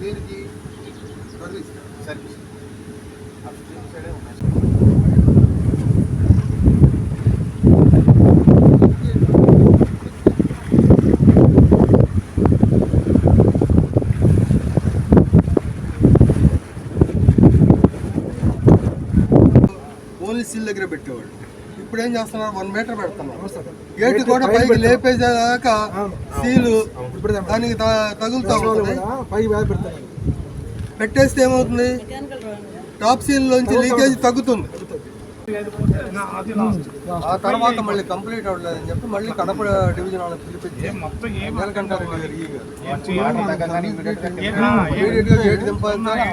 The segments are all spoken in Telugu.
దీనికి సర్వీస్ ఓన్లీ సీల్ దగ్గర పెట్టేవాడు. ఇప్పుడు ఏం చేస్తున్నారు, 1 మీటర్ పెడుతున్నారు. గేట్ కూడా పైకి లేపేదాకా సీలు దానికి తగులుతూ ఉంటుంది. పెట్టేస్తే ఏమవుతుంది, టాప్ సీల్ లోంచి లీకేజ్ తగ్గుతుంది. ఆ తర్వాత మళ్ళీ కంప్లీట్ అవ్వలేదని చెప్పి మళ్ళీ కడప డివిజన్ వాళ్ళకి పిలిపించి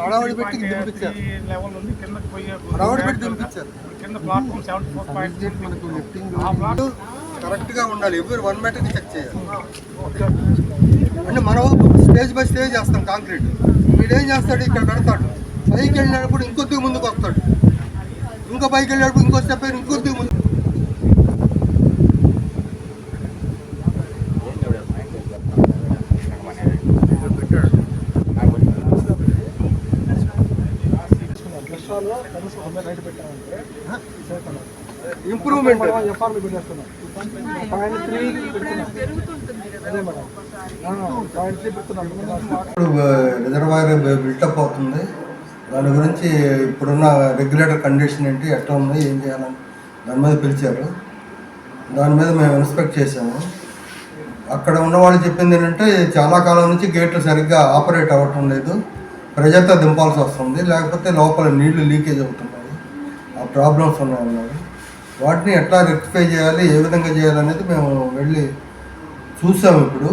హడావడి పెట్టి దింపించారు. కరెక్ట్ గా ఉండాలి. ఎవరు 1 మీటర్ చెక్ చేయాలి. అంటే మనం స్టేజ్ బై స్టేజ్ చేస్తాం. కాంక్రీట్ వీడేం చేస్తాడు, ఇక్కడ పెడతాడు, పైకి వెళ్ళినప్పుడు ఇంకొద్దిగా ముందుకు వస్తాడు, ఇంకో పైకి వెళ్ళినప్పుడు ఇంకో స్టెప్ అయినా ఇంకొద్దిగా ముందు. ఇంప్రూవ్మెంట్ రిజర్వాయర్ బిల్టప్ అవుతుంది. దాని గురించి ఇప్పుడున్న రెగ్యులేటర్ కండిషన్ ఏంటి, ఎట్లా ఉంది, ఏం చేయాలని దాని మీద పిలిచారు. దాని మీద మేము ఇన్స్పెక్ట్ చేసాము. అక్కడ ఉన్నవాళ్ళు చెప్పింది ఏంటంటే, చాలా కాలం నుంచి గేట్లు సరిగ్గా ఆపరేట్ అవ్వటం లేదు, ప్రెజర్తో దింపాల్సి వస్తుంది, లేకపోతే లోపల నీళ్లు లీకేజ్ అవుతున్నాయి, ఆ ప్రాబ్లమ్స్ ఉన్నాయన్నారు. వాటిని ఎట్లా రెక్టిఫై చేయాలి, ఏ విధంగా చేయాలనేది మేము వెళ్ళి చూసాము. ఇప్పుడు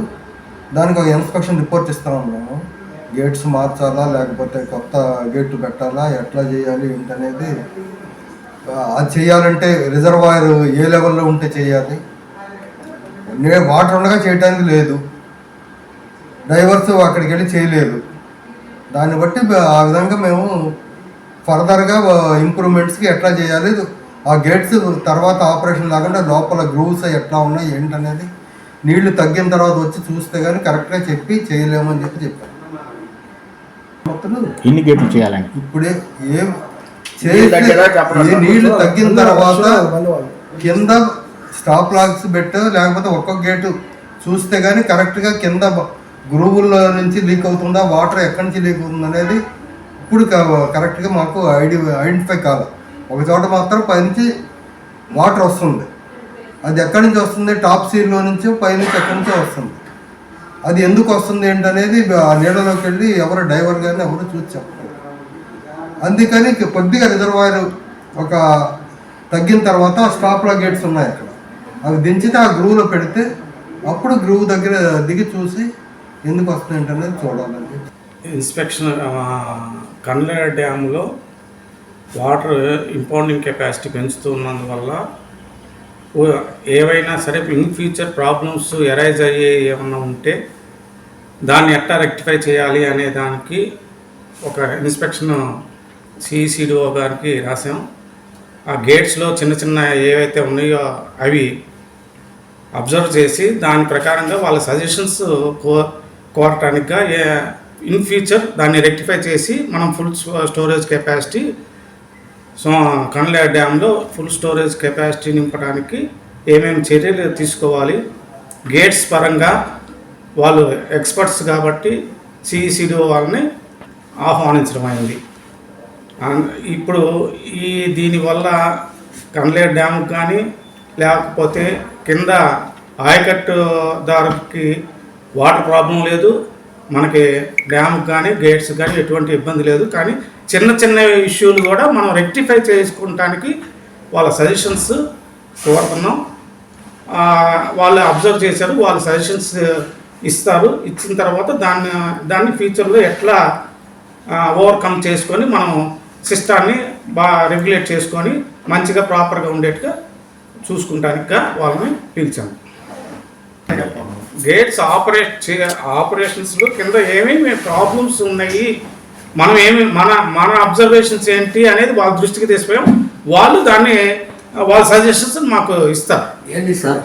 దానికి ఒక ఇన్స్పెక్షన్ రిపోర్ట్ ఇస్తా ఉన్నాము. గేట్స్ మార్చాలా, లేకపోతే కొత్త గేట్లు పెట్టాలా, ఎట్లా చేయాలి ఏంటనేది. అది చేయాలంటే రిజర్వాయర్ ఏ లెవెల్లో ఉంటే చేయాలి, వాటర్ ఉండగా చేయడానికి లేదు, డైవర్స్ అక్కడికి వెళ్ళి చేయలేదు. దాన్ని బట్టి ఆ విధంగా మేము ఫర్దర్గా ఇంప్రూవ్మెంట్స్కి ఎట్లా చేయాలి, ఆ గేట్స్ తర్వాత ఆపరేషన్ లేకుండా లోపల గ్రూవ్స్ ఎట్లా ఉన్నాయి ఏంటనేది నీళ్లు తగ్గిన తర్వాత వచ్చి చూస్తే కానీ కరెక్ట్గా చెప్పి చేయలేమని చెప్పారు. ఎన్ని గేట్లు చేయాలండి ఇప్పుడే ఏం నీళ్లు తగ్గిన తర్వాత కింద స్టాప్ లాగ్స్ పెట్టు, లేకపోతే ఒక్కొక్క గేటు చూస్తే కానీ కరెక్ట్గా కింద గ్రూవుల్లో నుంచి లీక్ అవుతుందా, వాటర్ ఎక్కడి నుంచి లీక్ అవుతుంది అనేది ఇప్పుడు కరెక్ట్గా మాకు ఐడెంటిఫై కాదు. ఒక చోట మాత్రం పైనుంచి వాటర్ వస్తుంది, అది ఎక్కడి నుంచి వస్తుంది, టాప్ సీల్లో నుంచి పైనుంచి ఎక్కడి నుంచో వస్తుంది. అది ఎందుకు వస్తుంది ఏంటనేది ఆ నీళ్ళలోకి వెళ్ళి ఎవరు డైవర్ కానీ ఎవరు చూసి చెప్పారు. అందుకని కొద్దిగా రిజర్వాయర్ ఒక తగ్గిన తర్వాత స్టాప్లా గేట్స్ ఉన్నాయి అక్కడ, అవి దించితే ఆ గ్రూవ్లో పెడితే అప్పుడు గ్రూవ్ దగ్గర దిగి చూసి ఎందుకు వస్తుంది ఏంటనేది చూడాలండి. Inspection Kandleru డ్యామ్లో water impounding capacity పెంచుతున్నందువల్ల ఏవైనా సరే ఇన్ ఫ్యూచర్ ప్రాబ్లమ్స్ ఎరైజ్ అయ్యే ఏమన్నా ఉంటే దాన్ని ఎట్లా రెక్టిఫై చేయాలి అనే దానికి ఒక ఇన్స్పెక్షన్ సిఈసిడిఓ గారికి రాసాం. ఆ గేట్స్లో చిన్న చిన్న ఏవైతే ఉన్నాయో అవి అబ్జర్వ్ చేసి దాని ప్రకారంగా వాళ్ళ సజెషన్స్ కోరటానికిగా ఇన్ ఫ్యూచర్ దాన్ని రెక్టిఫై చేసి మనం ఫుల్ స్టోరేజ్ కెపాసిటీ కండ్లేరు డ్యాంలో ఫుల్ స్టోరేజ్ కెపాసిటీ నింపడానికి ఏమేమి చర్యలు తీసుకోవాలి, గేట్స్ పరంగా వాళ్ళు ఎక్స్పర్ట్స్ కాబట్టి సిఈసిడిఓ వాళ్ళని ఆహ్వానించడం అయింది. ఇప్పుడు దీనివల్ల కండ్లేరు డ్యామ్కి కానీ లేకపోతే కింద ఆయకట్టుదారుకి వాటర్ ప్రాబ్లం లేదు, మనకి డ్యామ్కి కానీ గేట్స్ కానీ ఎటువంటి ఇబ్బంది లేదు. కానీ చిన్న చిన్న ఇష్యూలు కూడా మనం రెక్టిఫై చేసుకోవటానికి వాళ్ళ సజెషన్స్ కోరుతున్నాం. వాళ్ళు అబ్జర్వ్ చేశారు, వాళ్ళు సజెషన్స్ ఇస్తారు. ఇచ్చిన తర్వాత దాన్ని ఫ్యూచర్లో ఎట్లా ఓవర్కమ్ చేసుకొని మనం సిస్టాన్ని బాగా రెగ్యులేట్ చేసుకొని మంచిగా ప్రాపర్గా ఉండేట్టుగా చూసుకుంటానికి వాళ్ళని పిలిచాము. గేట్స్ ఆపరేషన్స్లో కింద ఏమేమి ప్రాబ్లమ్స్ ఉన్నాయి, మనం మన అబ్జర్వేషన్స్ ఏంటి అనేది వాళ్ళ దృష్టికి తీసుకుపోయాం. వాళ్ళు దాన్ని వాళ్ళ సజెషన్స్ మాకు ఇస్తారు. ఏంటి సార్